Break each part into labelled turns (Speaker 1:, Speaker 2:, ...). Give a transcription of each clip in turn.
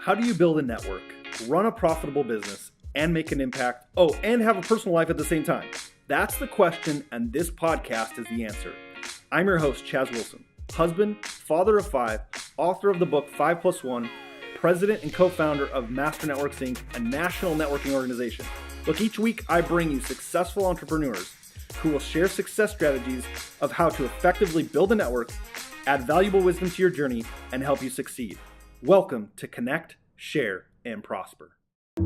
Speaker 1: How do you build a network, run a profitable business, and make an impact? Oh, and have a personal life at the same time? That's the question, and this podcast is the answer. I'm your host, Chaz Wilson, husband, father of five, author of the book 5+1, president and co-founder of Master Networks Inc., a national networking organization. Look, each week I bring you successful entrepreneurs who will share success strategies of how to effectively build a network, add valuable wisdom to your journey, and help you succeed. Welcome to Connect, Share, and Prosper. All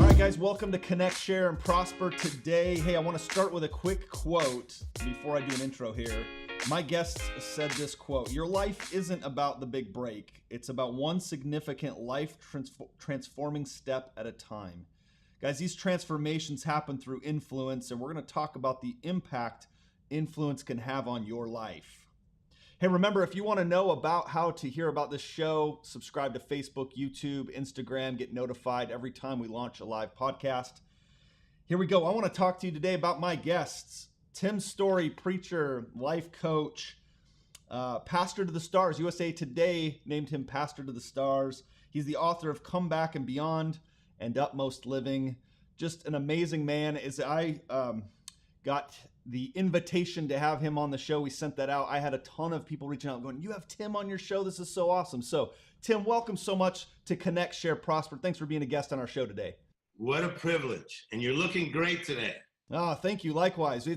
Speaker 1: right, guys, welcome to Connect, Share, and Prosper today. Hey, I want to start with a quick quote before I do an intro here. My guest said this quote: "Your life isn't about the big break. It's about one significant life transforming step at a time." Guys, these transformations happen through influence, and we're going to talk about the impact influence can have on your life. Hey, remember, if you want to know about how to hear about this show, subscribe to Facebook, YouTube, Instagram, get notified every time we launch a live podcast. Here we go. I want to talk to you today about my guests. Tim Storey, preacher, life coach, Pastor to the Stars. USA Today named him Pastor to the Stars. He's the author of Come Back and Beyond and Utmost Living. Just an amazing man. As I got the invitation to have him on the show, we sent that out. I had a ton of people reaching out going, "You have Tim on your show? This is so awesome." So Tim, welcome so much to Connect, Share, Prosper. Thanks for being a guest on our show today.
Speaker 2: What a privilege. And you're looking great today.
Speaker 1: Oh, thank you. Likewise.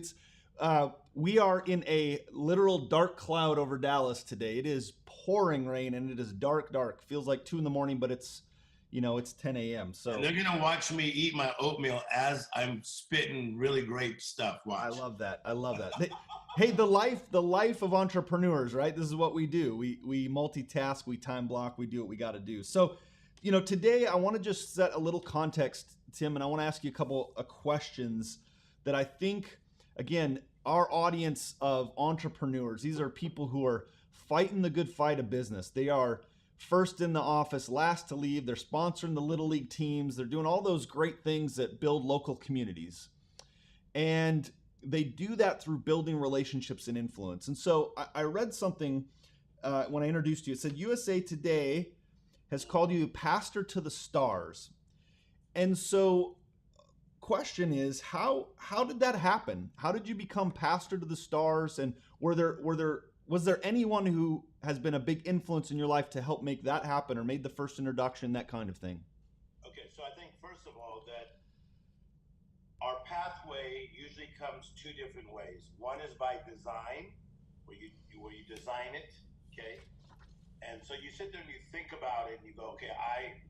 Speaker 1: We are in a literal dark cloud over Dallas today. It is pouring rain and it is dark. Feels like 2 a.m, but it's 10 a.m. So
Speaker 2: and they're going to watch me eat my oatmeal as I'm spitting really great stuff. Watch.
Speaker 1: I love that. Hey, the life of entrepreneurs, right? This is what we do. We multitask, we time block, we do what we got to do. So, today I want to just set a little context, Tim, and I want to ask you a couple of questions that I think, again, our audience of entrepreneurs, these are people who are fighting the good fight of business. They are first in the office, last to leave. They're sponsoring the little league teams. They're doing all those great things that build local communities. And they do that through building relationships and influence. And so I read something when I introduced you. It said USA Today has called you Pastor to the Stars. And so question is, how did that happen? How did you become Pastor to the Stars? And was there anyone who has been a big influence in your life to help make that happen, or made the first introduction, that kind of thing?
Speaker 2: Okay, so I think first of all that our pathway usually comes 2 different ways. One is by design, where you design it, okay? And so you sit there and you think about it and you go, okay,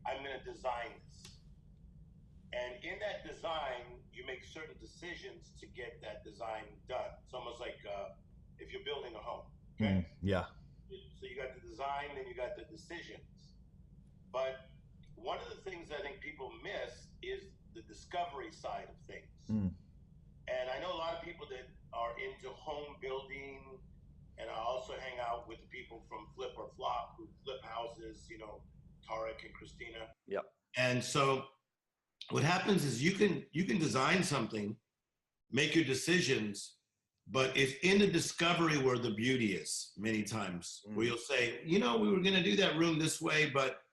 Speaker 2: I'm going to design this. And in that design, you make certain decisions to get that design done. It's almost like if you're building a home, okay?
Speaker 1: Yeah.
Speaker 2: So you got the design, then you got the decisions. But one of the things I think people miss is the discovery side of things. And I know a lot of people that are into home building, and I also hang out with the people from Flip or Flop who flip houses, Tarek and Christina.
Speaker 1: Yep.
Speaker 2: And so what happens is you can design something, make your decisions, but it's in the discovery where the beauty is many times, where you'll say, we were going to do that room this way, but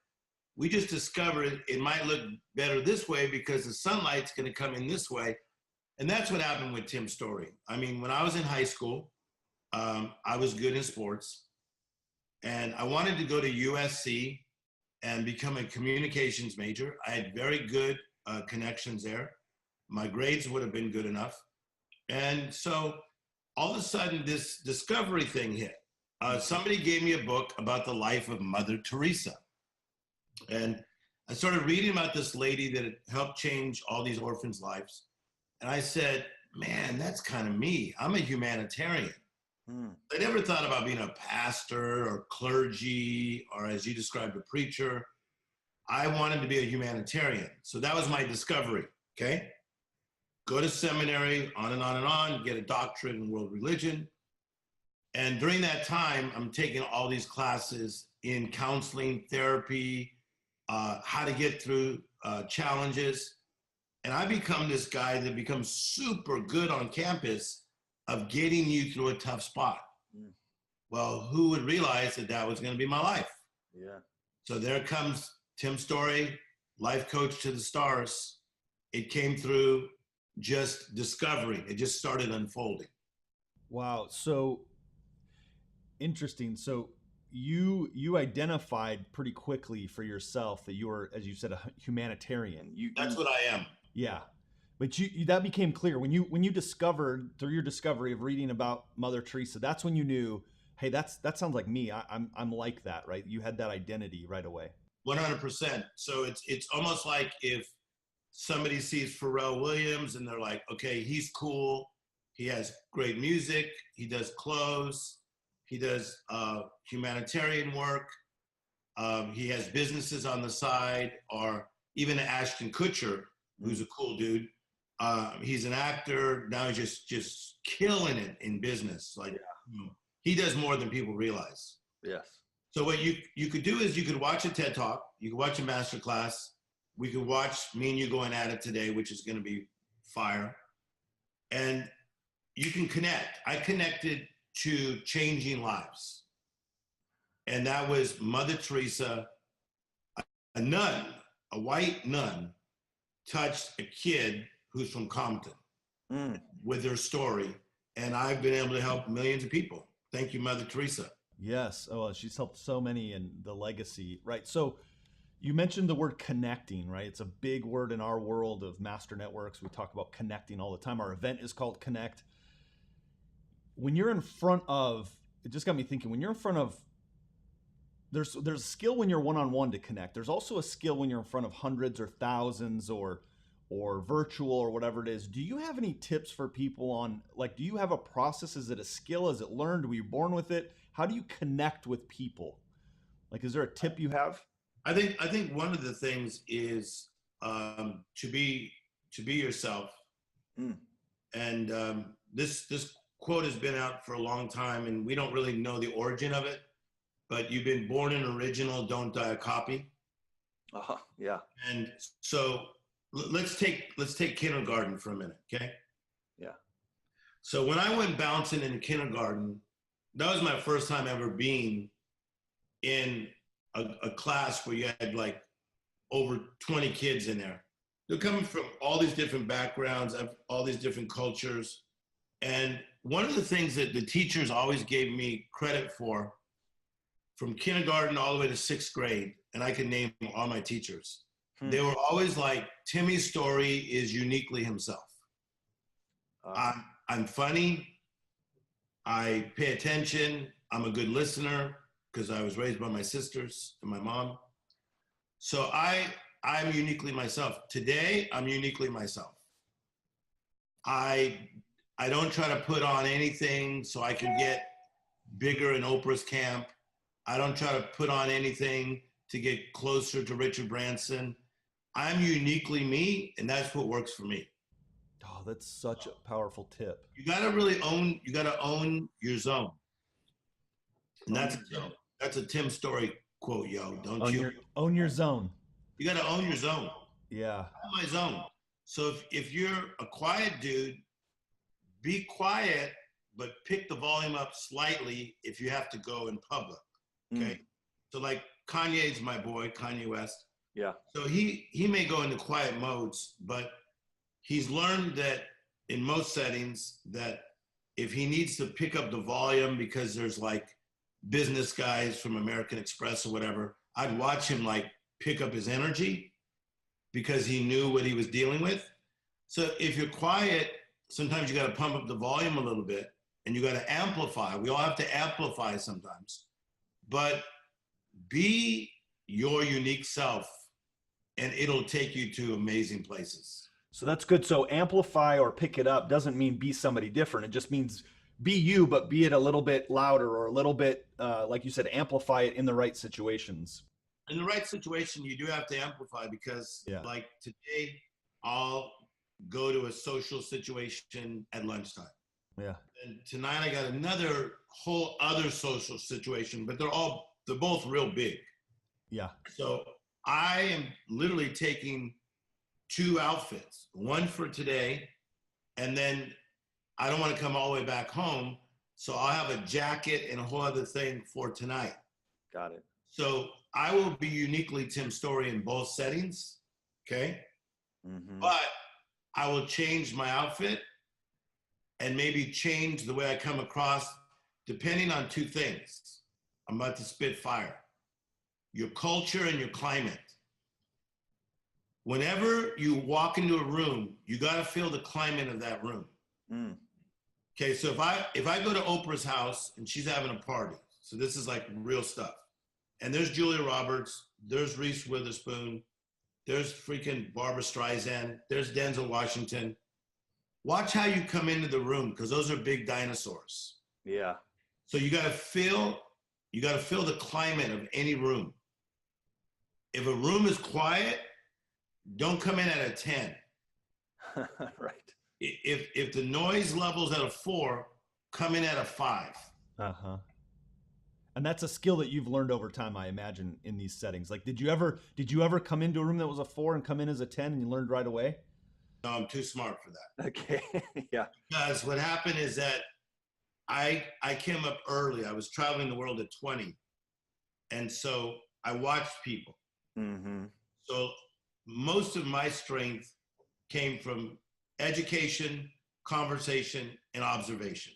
Speaker 2: we just discovered it might look better this way because the sunlight's going to come in this way. And that's what happened with Tim Storey. I mean, when I was in high school, I was good in sports, and I wanted to go to USC and become a communications major. I had very good connections there. My grades would have been good enough. And so all of a sudden, this discovery thing hit. Somebody gave me a book about the life of Mother Teresa. And I started reading about this lady that had helped change all these orphans' lives. And I said, man, that's kind of me. I'm a humanitarian. I never thought about being a pastor or clergy, or as you described, a preacher. I wanted to be a humanitarian. So that was my discovery, okay? Go to seminary, on and on and on, get a doctorate in world religion. And during that time, I'm taking all these classes in counseling, therapy, how to get through challenges. And I become this guy that becomes super good on campus of getting you through a tough spot. Well, who would realize that that was going to be my life?
Speaker 3: Yeah.
Speaker 2: So there comes Tim Storey, life coach to the stars. It came through just discovery. It just started unfolding.
Speaker 1: Wow. So interesting. So you identified pretty quickly for yourself that you were, as you said, a humanitarian.
Speaker 2: That's what I am.
Speaker 1: Yeah. But you that became clear when you discovered through your discovery of reading about Mother Teresa. That's when you knew, hey, that sounds like me. I'm like that, right? You had that identity right away.
Speaker 2: 100%. So it's almost like if somebody sees Pharrell Williams and they're like, okay, he's cool. He has great music. He does clothes. He does humanitarian work. He has businesses on the side, or even Ashton Kutcher, who's a cool dude. He's an actor. Now he's just killing it in business. Like, he does more than people realize.
Speaker 3: Yes.
Speaker 2: So what you could do is you could watch a TED Talk. You could watch a masterclass. We could watch me and you going at it today, which is going to be fire. And you can connect. I connected to changing lives. And that was Mother Teresa, a nun, a white nun, touched a kid who's from Compton with their story. And I've been able to help millions of people. Thank you, Mother Teresa.
Speaker 1: Yes. Oh, she's helped so many in the legacy, right? So you mentioned the word connecting, right? It's a big word in our world of master networks. We talk about connecting all the time. Our event is called Connect. When you're in front of, it just got me thinking, when you're in front of, there's a skill when you're one-on-one to connect. There's also a skill when you're in front of hundreds or thousands or virtual or whatever it is. Do you have any tips for people on, like, do you have a process? Is it a skill? Is it learned? Were you born with it? How do you connect with people? Like, is there a tip you have?
Speaker 2: I think one of the things is to be yourself. And this quote has been out for a long time, and we don't really know the origin of it. But you've been born an original, don't die a copy.
Speaker 3: Yeah.
Speaker 2: And so let's take kindergarten for a minute, okay?
Speaker 3: Yeah.
Speaker 2: So when I went bouncing in kindergarten, that was my first time ever being in a class where you had like over 20 kids in there. They're coming from all these different backgrounds, all these different cultures. And one of the things that the teachers always gave me credit for, from kindergarten all the way to 6th grade, and I can name all my teachers, they were always like, Timmy Storey is uniquely himself. I'm funny. I pay attention. I'm a good listener because I was raised by my sisters and my mom. So I'm uniquely myself. Today, I'm uniquely myself. I don't try to put on anything so I can get bigger in Oprah's camp. I don't try to put on anything to get closer to Richard Branson. I'm uniquely me, and that's what works for me.
Speaker 1: Oh, that's such a powerful tip.
Speaker 2: You gotta really own your zone. And that's a Tim Storey quote, yo.
Speaker 1: Own your zone.
Speaker 2: You gotta own your zone.
Speaker 1: Yeah.
Speaker 2: Own my zone. So if you're a quiet dude, be quiet, but pick the volume up slightly if you have to go in public. Okay. So like Kanye's my boy, Kanye West.
Speaker 3: Yeah.
Speaker 2: So he may go into quiet modes, but he's learned that in most settings that if he needs to pick up the volume because there's like business guys from American Express or whatever, I'd watch him like pick up his energy because he knew what he was dealing with. So if you're quiet, sometimes you got to pump up the volume a little bit and you got to amplify. We all have to amplify sometimes, but be your unique self and it'll take you to amazing places.
Speaker 1: So that's good. So amplify or pick it up doesn't mean be somebody different. It just means be you, but be it a little bit louder or a little bit, like you said, amplify it in the right situations.
Speaker 2: In the right situation, you do have to amplify because like today, I'll go to a social situation at lunchtime.
Speaker 1: Yeah.
Speaker 2: And tonight I got another whole other social situation, but they're both real big.
Speaker 1: Yeah.
Speaker 2: So I am literally taking 2 outfits, one for today, and then I don't want to come all the way back home. So I'll have a jacket and a whole other thing for tonight.
Speaker 3: Got it.
Speaker 2: So I will be uniquely Tim Storey in both settings, okay?
Speaker 3: Mm-hmm.
Speaker 2: But I will change my outfit and maybe change the way I come across depending on two things. I'm about to spit fire. Your culture and your climate. Whenever you walk into a room, you got to feel the climate of that room.
Speaker 3: Mm.
Speaker 2: Okay, so if I go to Oprah's house and she's having a party, so this is like real stuff, and there's Julia Roberts, there's Reese Witherspoon, there's freaking Barbara Streisand, there's Denzel Washington. Watch how you come into the room, because those are big dinosaurs.
Speaker 3: Yeah.
Speaker 2: So you got to feel the climate of any room. If a room is quiet, don't come in at a 10.
Speaker 3: Right.
Speaker 2: If the noise level's at a 4, come in at a 5.
Speaker 1: Uh-huh. And that's a skill that you've learned over time, I imagine, in these settings. Like, did you ever come into a room that was a 4 and come in as a 10 and you learned right away?
Speaker 2: No, I'm too smart for that.
Speaker 3: Okay. Yeah.
Speaker 2: Because what happened is that I came up early. I was traveling the world at 20. And so I watched people.
Speaker 3: Mm-hmm.
Speaker 2: So most of my strength came from education, conversation, and observation.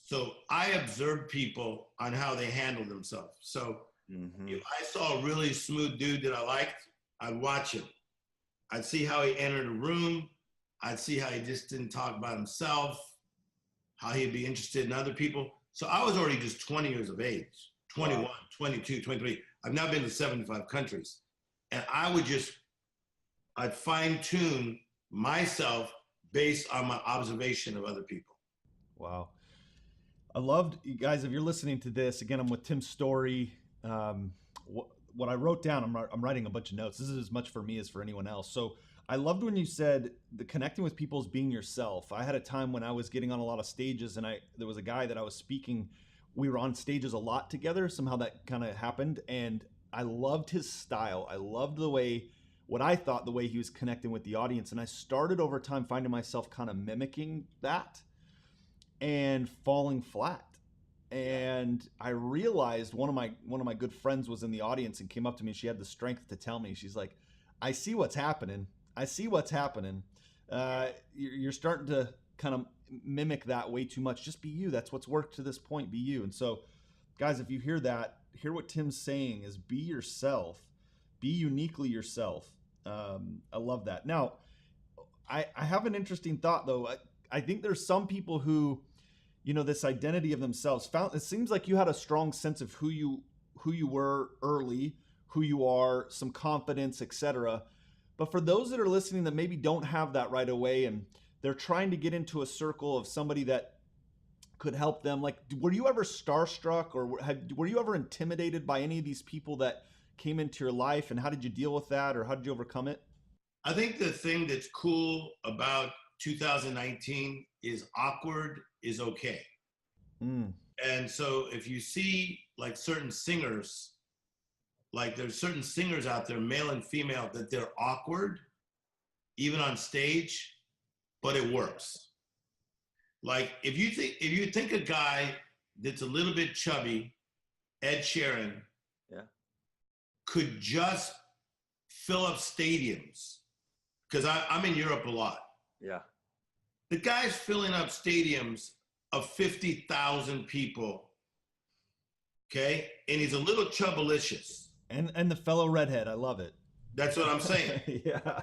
Speaker 2: So I observed people on how they handled themselves. So if I saw a really smooth dude that I liked, I'd watch him. I'd see how he entered a room. I'd see how he just didn't talk about himself, how he'd be interested in other people. So I was already just 20 years of age, 21, wow. 22, 23. I've now been to 75 countries. And I'd fine tune myself based on my observation of other people.
Speaker 1: Wow. I loved, you guys, if you're listening to this, again, I'm with Tim Storey. What I wrote down, I'm writing a bunch of notes. This is as much for me as for anyone else. So I loved when you said the connecting with people is being yourself. I had a time when I was getting on a lot of stages and there was a guy that I was speaking. We were on stages a lot together. Somehow that kind of happened. And I loved his style. I loved the way he was connecting with the audience. And I started over time finding myself kind of mimicking that and falling flat. And I realized one of my good friends was in the audience and came up to me. She had the strength to tell me, she's like, I see what's happening. You're starting to kind of mimic that way too much. Just be you. That's what's worked to this point. Be you. And so, guys, if you hear that, hear what Tim's saying is be yourself, be uniquely yourself. I love that. Now, I have an interesting thought though. I think there's some people who, this identity of themselves it seems like you had a strong sense of who you were early, who you are, some confidence, etc. But for those that are listening that maybe don't have that right away and they're trying to get into a circle of somebody that could help them, like, were you ever starstruck or were you ever intimidated by any of these people that came into your life, and how did you deal with that, or how did you overcome it?
Speaker 2: I think the thing that's cool about 2019 is awkward is okay. And so if you see like certain singers, like there's certain singers out there, male and female, that they're awkward, even on stage, but it works. Like if you think a guy that's a little bit chubby, Ed Sheeran,
Speaker 3: yeah,
Speaker 2: could just fill up stadiums, because I'm in Europe a lot.
Speaker 3: Yeah.
Speaker 2: The guy's filling up stadiums of 50,000 people, okay? And he's a little chubbalicious.
Speaker 1: And the fellow redhead, I love it.
Speaker 2: That's what I'm saying.
Speaker 1: Yeah.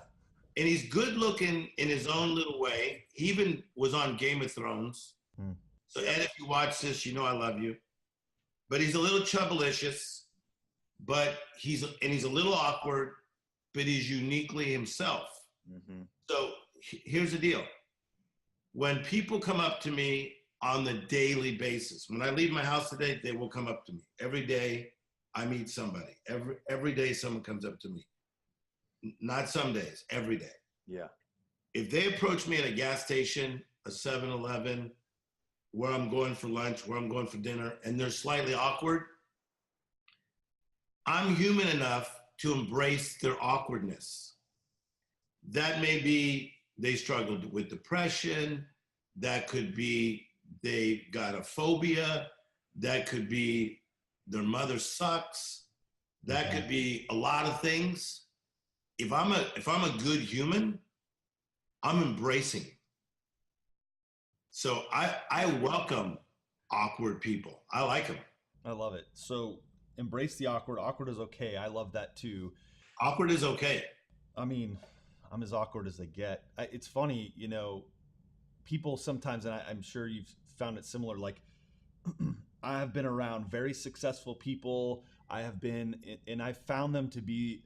Speaker 2: And he's good looking in his own little way. He even was on Game of Thrones. So Ed, if you watch this, you know I love you. But he's a little chubbalicious, but he's a little awkward, but he's uniquely himself. So here's the deal. When people come up to me on the daily basis, when I leave my house today, they will come up to me. Every day I meet somebody. Every day someone comes up to me. Not some days, every day.
Speaker 3: Yeah.
Speaker 2: If they approach me at a gas station, a 7-Eleven, where I'm going for lunch, where I'm going for dinner, and they're slightly awkward, I'm human enough to embrace their awkwardness. That may be they struggled with depression. That could be they got a phobia. That could be their mother sucks. That could be a lot of things. If I'm a good human, I'm embracing. So I welcome awkward people. I like them.
Speaker 1: I love it. So embrace the awkward. Awkward is okay. I love that too.
Speaker 2: Awkward is okay.
Speaker 1: I mean, I'm as awkward as they get. It's funny, people sometimes, and I'm sure you've found it similar, like I have been around very successful people. I have been, and I found them to be,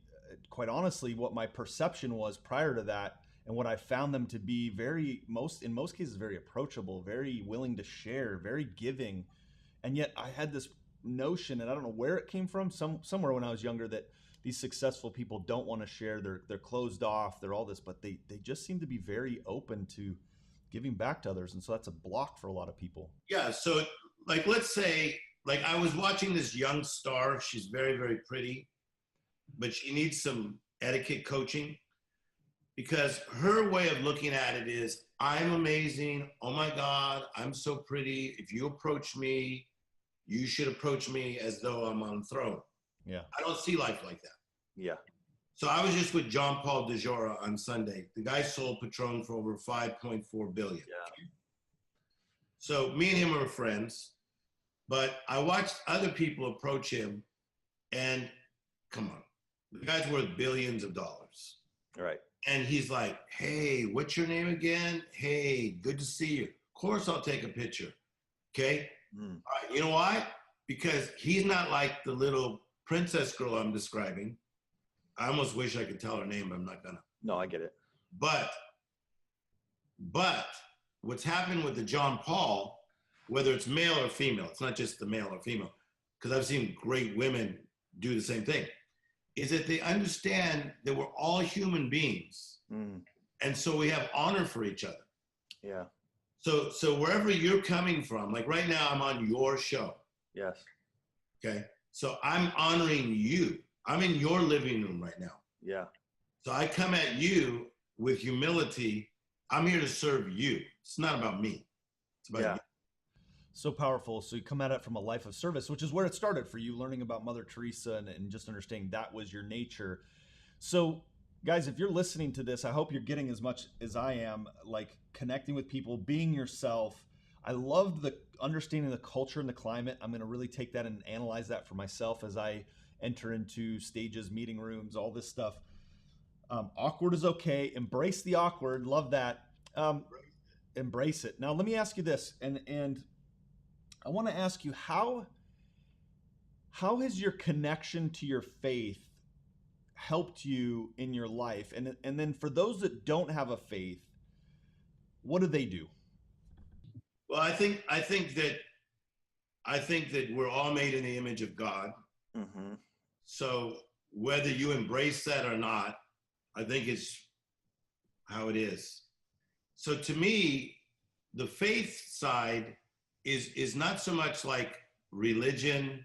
Speaker 1: quite honestly, what my perception was prior to that, and what I found them to be in most cases, very approachable, very willing to share, very giving. And yet I had this notion, and I don't know where it came from, somewhere when I was younger, that these successful people don't want to share. They're closed off. They're all this, but they just seem to be very open to giving back to others, and so that's a block for a lot of people.
Speaker 2: Yeah. So, like, let's say, like, I was watching this young star. She's very, very pretty, but she needs some etiquette coaching because her way of looking at it is, I'm amazing. Oh my God, I'm so pretty. If you approach me, you should approach me as though I'm on the throne.
Speaker 1: Yeah.
Speaker 2: I don't see life like that.
Speaker 3: Yeah.
Speaker 2: So I was just with John Paul DeJora on Sunday. The guy sold Patron for over 5.4 billion.
Speaker 3: Yeah.
Speaker 2: So me and him are friends, but I watched other people approach him, and come on, the guy's worth billions of dollars.
Speaker 3: Right.
Speaker 2: And he's like, hey, what's your name again? Hey, good to see you. Of course I'll take a picture. Okay. All right. You know why? Because he's not like the little princess girl I'm describing. I almost wish I could tell her name, but I'm not gonna.
Speaker 3: No, I get it.
Speaker 2: But what's happened with the John Paul, whether it's male or female, it's not just the male or female, because I've seen great women do the same thing, is that they understand that we're all human beings. And so we have honor for each other.
Speaker 3: Yeah.
Speaker 2: So wherever you're coming from, like right now I'm on your show.
Speaker 3: Yes.
Speaker 2: Okay. So I'm honoring you. I'm in your living room right now.
Speaker 3: Yeah.
Speaker 2: So I come at you with humility. I'm here to serve you. It's not about me. It's about you.
Speaker 1: So powerful. So you come at it from a life of service, which is where it started for you, learning about Mother Teresa and just understanding that was your nature. So guys, if you're listening to this, I hope you're getting as much as I am, like connecting with people, being yourself. I loved the understanding the culture and the climate. I'm going to really take that and analyze that for myself as I enter into stages, meeting rooms, all this stuff. Awkward is okay. Embrace the awkward. Love that. Embrace it. Now, let me ask you this, and I want to ask you, how has your connection to your faith helped you in your life? And then for those that don't have a faith, what do they do?
Speaker 2: Well, I think that we're all made in the image of God.
Speaker 3: Mm-hmm.
Speaker 2: So whether you embrace that or not, I think it's how it is. So to me, the faith side is not so much like religion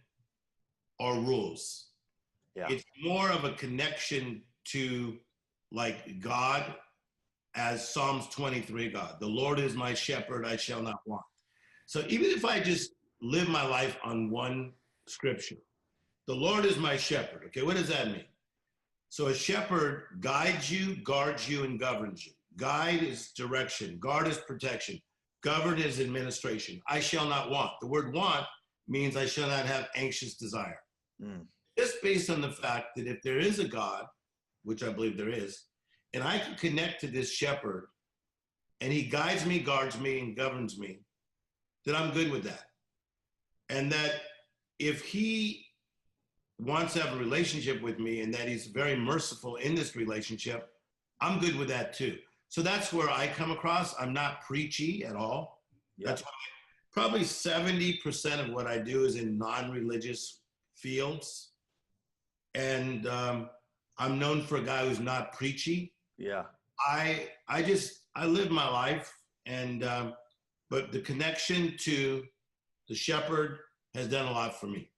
Speaker 2: or rules.
Speaker 3: Yeah.
Speaker 2: It's more of a connection to like God, as Psalms 23 God. The Lord is my shepherd, I shall not want. So even if I just live my life on one scripture, the Lord is my shepherd. Okay, what does that mean? So a shepherd guides you, guards you, and governs you. Guide is direction, guard is protection, govern is administration. I shall not want. The word want means I shall not have anxious desire. Just based on the fact that if there is a God, which I believe there is, and I can connect to this shepherd and he guides me, guards me, and governs me, then I'm good with that. And that if he wants to have a relationship with me and that he's very merciful in this relationship, I'm good with that too. So that's where I come across. I'm not preachy at all.
Speaker 3: Yeah.
Speaker 2: That's why probably 70% of what I do is in non-religious fields. And I'm known for a guy who's not preachy.
Speaker 3: Yeah.
Speaker 2: I live my life, and but the connection to the shepherd has done a lot for me.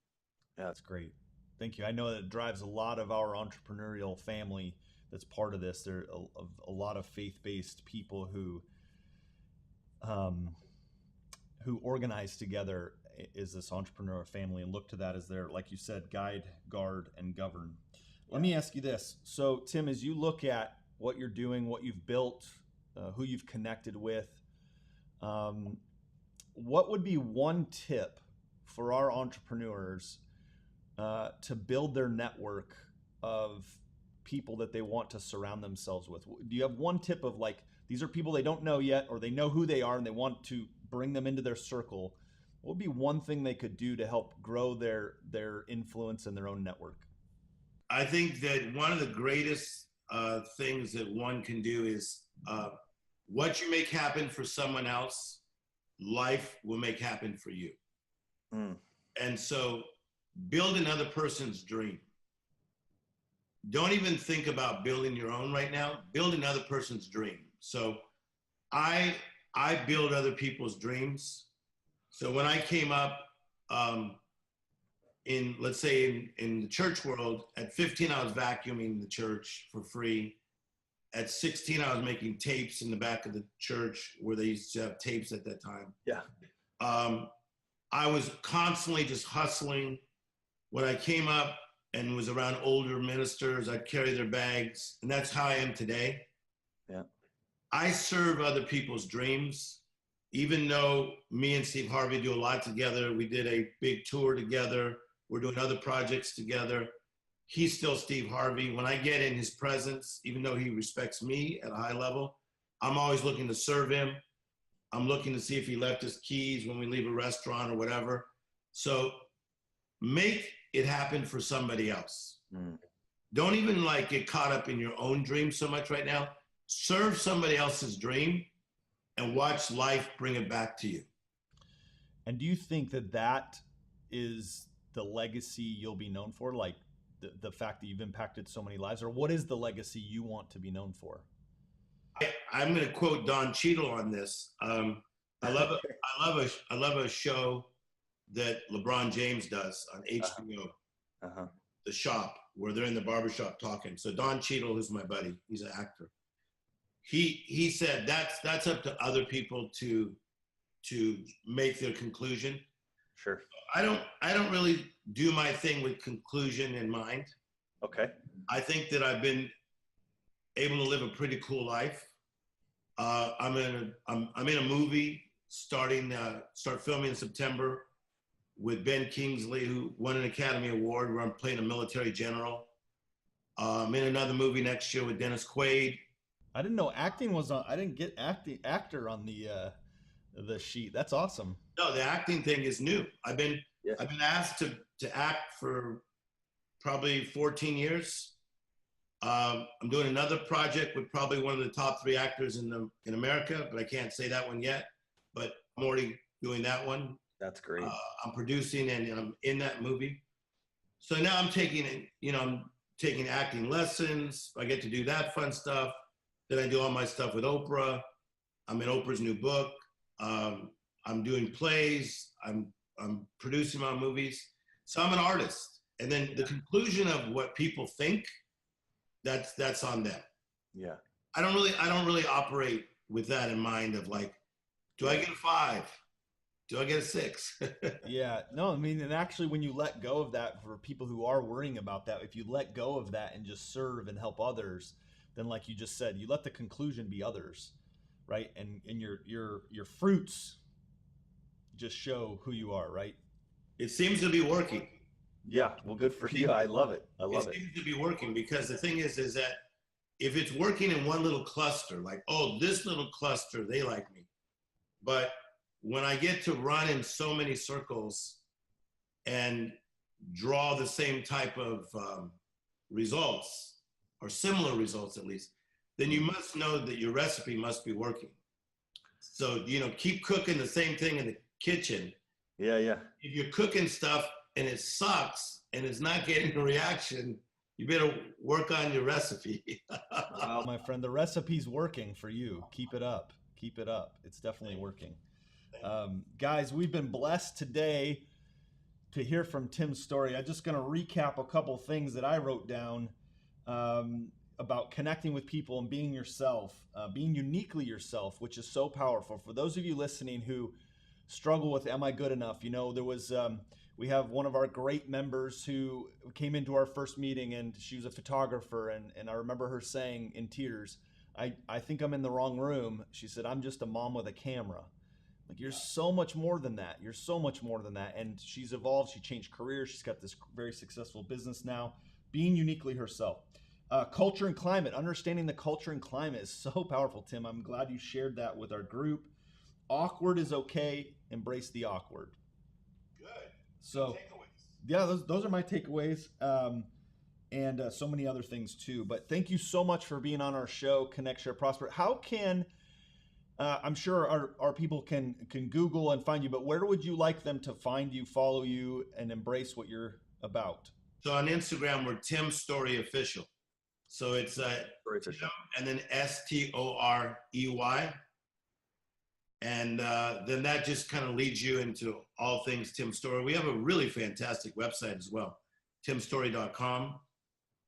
Speaker 1: Yeah, that's great. Thank you. I know that it drives a lot of our entrepreneurial family that's part of this. There are a lot of faith-based people who who organize together is this entrepreneur family and look to that as their, like you said, guide, guard, and govern. Let me ask you this. So, Tim, as you look at what you're doing, what you've built, who you've connected with, what would be one tip for our entrepreneurs to build their network of people that they want to surround themselves with? Do you have one tip of like, these are people they don't know yet, or they know who they are and they want to bring them into their circle? What would be one thing they could do to help grow their influence in their own network?
Speaker 2: I think that one of the greatest things that one can do is what you make happen for someone else, life will make happen for you. And so build another person's dream. Don't even think about building your own right now. Build another person's dream. So I build other people's dreams. So when I came up in, let's say in the church world, at 15, I was vacuuming the church for free. At 16, I was making tapes in the back of the church where they used to have tapes at that time.
Speaker 3: Yeah.
Speaker 2: I was constantly just hustling. When I came up and was around older ministers, I'd carry their bags, and that's how I am today.
Speaker 3: Yeah.
Speaker 2: I serve other people's dreams, even though me and Steve Harvey do a lot together. We did a big tour together. We're doing other projects together. He's still Steve Harvey. When I get in his presence, even though he respects me at a high level, I'm always looking to serve him. I'm looking to see if he left his keys when we leave a restaurant or whatever. So make it happen for somebody else. Don't even like get caught up in your own dream so much right now. Serve somebody else's dream and watch life bring it back to you.
Speaker 1: And do you think that that is the legacy you'll be known for? Like the fact that you've impacted so many lives, or what is the legacy you want to be known for?
Speaker 2: I'm going to quote Don Cheadle on this. I love a show that LeBron James does on HBO, The Shop, where they're in the barbershop talking. So Don Cheadle, who's my buddy, he's an actor. He said that's up to other people to make their conclusion.
Speaker 3: Sure.
Speaker 2: I don't really do my thing with conclusion in mind.
Speaker 3: Okay.
Speaker 2: I think that I've been able to live a pretty cool life. I'm in a movie start filming in September with Ben Kingsley, who won an Academy Award, where I'm playing a military general. I'm in another movie next year with Dennis Quaid.
Speaker 1: I didn't know acting was on. I didn't get actor on the sheet. That's awesome.
Speaker 2: No, the acting thing is new. I've been asked to act for probably 14 years. I'm doing another project with probably one of the top 3 actors in America, but I can't say that one yet. But I'm already doing that one.
Speaker 3: That's great.
Speaker 2: I'm producing and I'm in that movie. So now I'm taking acting lessons. I get to do that fun stuff. Then I do all my stuff with Oprah. I'm in Oprah's new book. I'm doing plays. I'm producing my movies. So I'm an artist. And then the conclusion of what people think, that's on them.
Speaker 3: Yeah.
Speaker 2: I don't really operate with that in mind of like, do I get a 5? Do I get a 6?
Speaker 1: Yeah, no, I mean, and actually when you let go of that, for people who are worrying about that, if you let go of that and just serve and help others, then like you just said, you let the conclusion be others, right? And your fruits just show who you are, right?
Speaker 2: It seems to be working.
Speaker 3: Yeah, well, good for you. I love it.
Speaker 2: It seems to be working because the thing is that if it's working in one little cluster, like, oh, this little cluster, they like me. But when I get to run in so many circles and draw the same type of results, or similar results at least, then you must know that your recipe must be working. So, keep cooking the same thing in the kitchen.
Speaker 3: Yeah.
Speaker 2: If you're cooking stuff and it sucks and it's not getting a reaction, you better work on your recipe.
Speaker 1: Well, my friend, the recipe's working for you. Keep it up. Keep it up. It's definitely working. Guys, we've been blessed today to hear from Tim Storey. I'm just going to recap a couple things that I wrote down about connecting with people and being yourself, being uniquely yourself, which is so powerful. For those of you listening who struggle with, am I good enough? You know, there was, we have one of our great members who came into our first meeting, and she was a photographer. And I remember her saying in tears, I think I'm in the wrong room. She said, I'm just a mom with a camera. Like, you're so much more than that. You're so much more than that. And she's evolved. She changed careers. She's got this very successful business now, being uniquely herself. Culture and climate, understanding the culture and climate is so powerful, Tim. I'm glad you shared that with our group. Awkward is okay. Embrace the awkward.
Speaker 2: Good.
Speaker 1: So, yeah, those are my takeaways. And so many other things too. But thank you so much for being on our show, Connect, Share, Prosper. How can, I'm sure our people can Google and find you, but where would you like them to find you, follow you, and embrace what you're about?
Speaker 2: So on Instagram, we're Tim Storey Official. So it's Tim and then STOREY. And then that just kind of leads you into all things Tim Storey. We have a really fantastic website as well, timstorey.com.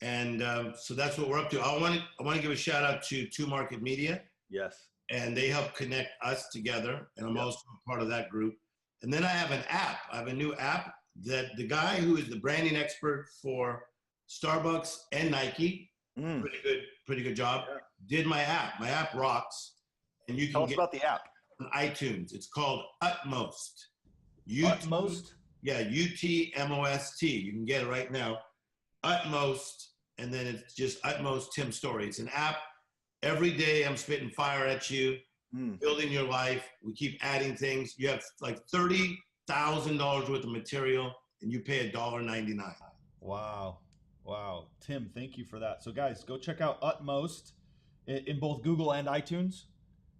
Speaker 2: And so that's what we're up to. I want to give a shout out to Two Market Media.
Speaker 3: Yes.
Speaker 2: And they help connect us together. And I'm also a part of that group. And then I have an app. I have a new app that the guy who is the branding expert for Starbucks and Nike, pretty good job, did my app. My app rocks. And you can
Speaker 3: tell us about the app
Speaker 2: on iTunes. It's called Utmost.
Speaker 1: Utmost?
Speaker 2: Yeah, UTMOST. You can get it right now. Utmost, and then it's just Utmost Tim Storey. It's an app. Every day I'm spitting fire at you, building your life. We keep adding things. You have like $30,000 worth of material, and you pay $1.99.
Speaker 1: Wow. Tim, thank you for that. So guys, go check out Utmost in both Google and iTunes,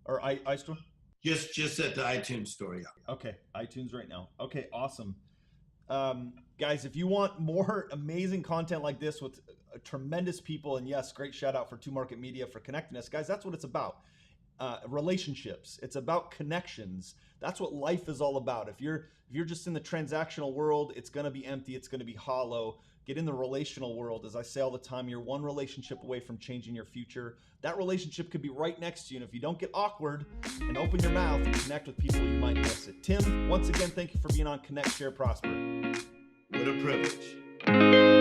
Speaker 1: or iStore?
Speaker 2: Just at the iTunes store, yeah.
Speaker 1: Okay, iTunes right now. Okay, awesome. Guys, if you want more amazing content like this with tremendous people, and yes, great shout out for Two Market Media for connecting us. Guys, that's what it's about. Relationships. It's about connections. That's what life is all about. If you're just in the transactional world, it's going to be empty. It's going to be hollow. Get in the relational world. As I say all the time, you're one relationship away from changing your future. That relationship could be right next to you. And if you don't get awkward and open your mouth and connect with people, you might miss it. Tim, once again, thank you for being on Connect, Share, Prosper.
Speaker 2: What a privilege.